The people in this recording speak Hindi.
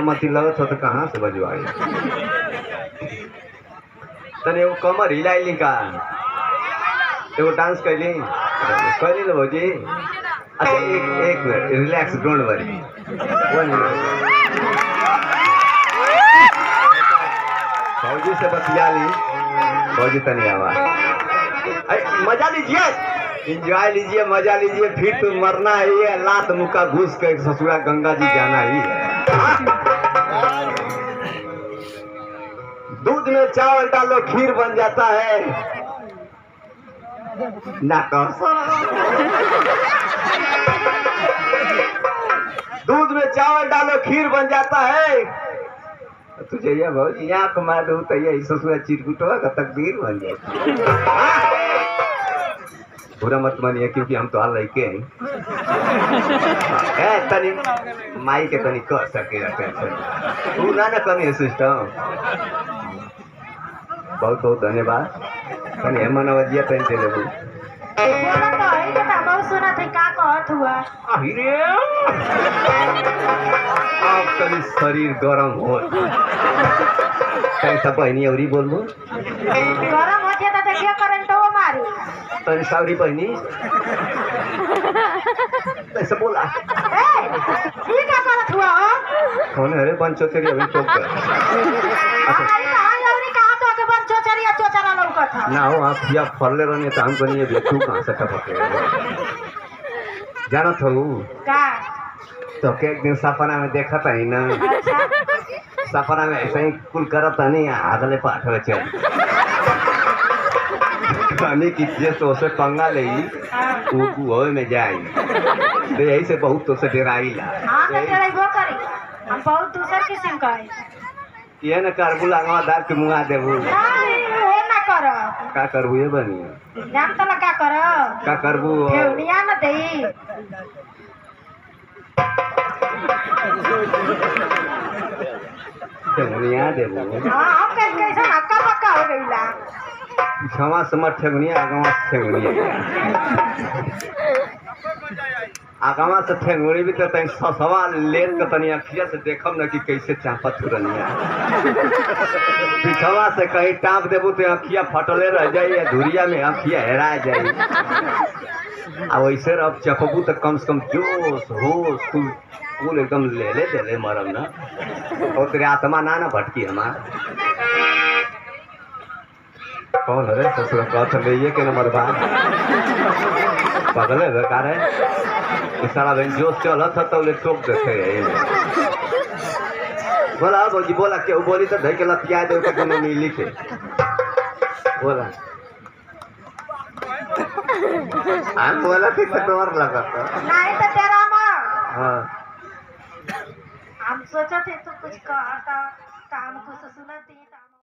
मती लगत हो तो कहाँ से बजवाई तने वो कमर हिलाइली का एगो डांस कैली कैली ना भौजी। अच्छा एक minute relax don't worry 1 minute भौजी से बतिया ली भौजी तनी आवा मजा लीजिए एंजॉय लीजिए मजा लीजिए फिर तो मरना ही है लात मुक्का घुस के ससुरा गंगा जी जाना ही है। दूध में चावल डालो खीर बन जाता है ना दूध में चावल डालो खीर बन जाता है तुझे ये भौजी यहाँ कमा दो तो ये ससुरा चिरकुटवा का तकदीर बन जाती। बुरा मत मानिए क्योंकि हम तो हाल लड़के हैं तनी माई के तनी कर सके तू ना कमी सिस्टम बहुत बहुत धन्यवाद तनी हेमन अवजिया पेन दे ले अब तनी शरीर गरम हो कैसा बहनी अवरी बोलबो गरम होते तो देखिए करंट वो मारी तनी सावरी बहनी ऐसा बोला ये क्या करत हुआ हो कौन है रे बंचो तेरी अभी चुप कर चोचरा लौकत था ना हो आप या फरले रहने तो हमको नहीं है तू कहाँ से टपके जाना था का तो के एक दिन सपना में देखा था ही ना सपना में ऐसा ही कुल करता नहीं अगले पाठ में चल खाने की चीज तो उसे पंगा ले वो में जाए तो यही से बहुत तो से डराई ला हम बहुत दूसर किस्म का है ये न कर बुला दार के मुंगा देबू ना कर का करबू ये बनिया जान तला का करबू ठेवनिया न देई ठेवनिया देबू हां हम कैसे हक्का पक्का हो गईला क्षमा समर ठेवनिया आगवा ठेवनिया आगवा से ठेंगुड़ी भी तो तनी सवाल लेत के तनी अखिया से देखम न कि कैसे चापत रनिया पिछवा से कहीं टाँप देबू तो अखिया फटले रह जाई धुरिया में अखिया हेरा जाई अब वैसे अब चखबू तो कम से कम जोश होश कुल एकदम ले दे मरम ना और तेरे आत्मा ना भटकी हमार कौन है ससुर कथ ले के नंबर बा बगले बेकार है सारा बहन जोश चलत था तो टोक देते बोला भौजी बोला क्यों बोली तो धई के लतिया दे के कोनो मिली के बोला हम बोला कि डर लगा नहीं तो तेरा मां हां हम सोचा थे तो कुछ कहा था हमको सुना थी।